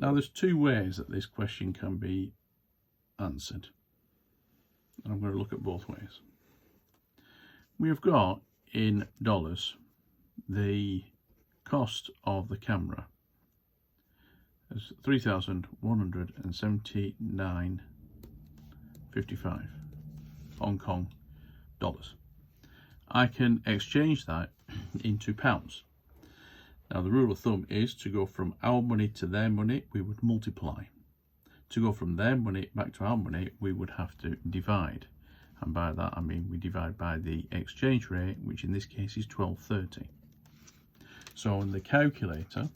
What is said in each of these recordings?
Now there's two ways that this question can be answered. I'm going to look at both ways. We have got in dollars the cost of the camera is $3,179.55 Hong Kong dollars. I can exchange that into pounds. Now the rule of thumb is to go from our money to their money, we would multiply. To go from their money back to our money, we would have to divide. And by that I mean we divide by the exchange rate, which in this case is 12.30. So in the calculator,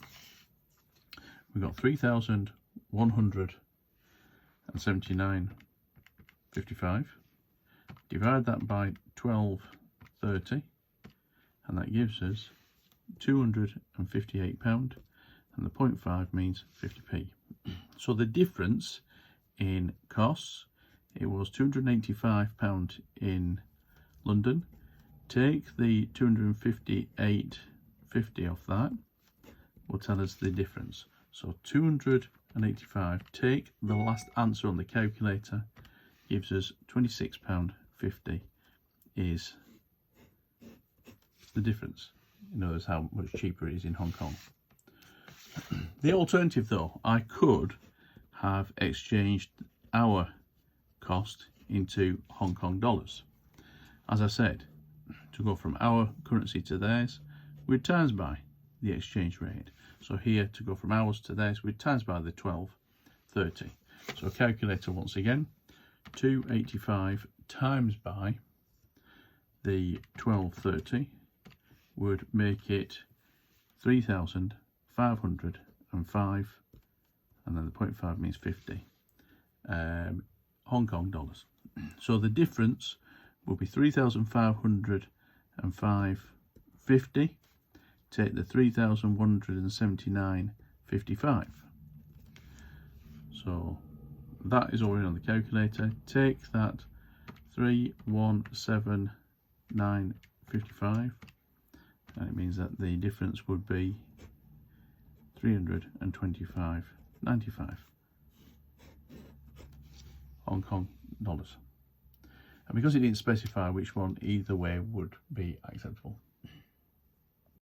we've got 3,179.55. Divide that by 12.30, and that gives us £258, and the 0.5 means 50p. So the difference in costs, it was £285 in London. Take the 258.50 off that, will tell us the difference. So 285, take the last answer on the calculator, gives us £26.50 is the difference. You notice how much cheaper it is in Hong Kong. The alternative though, I could have exchanged our cost into Hong Kong dollars. As I said, to go from our currency to theirs, we'd times by the exchange rate. So here, to go from ours to theirs, we'd times by the 12.30. So calculator once again, 285 times by the 12.30 would make it 3,505, and then the 0.5 means 50 Hong Kong dollars. So the difference will be 3,505.50. Take the 3,179.55. So that is already on the calculator. Take that 3,179.55, and it means that the difference would be 325.95 Hong Kong dollars. And because it didn't specify which one, either way would be acceptable.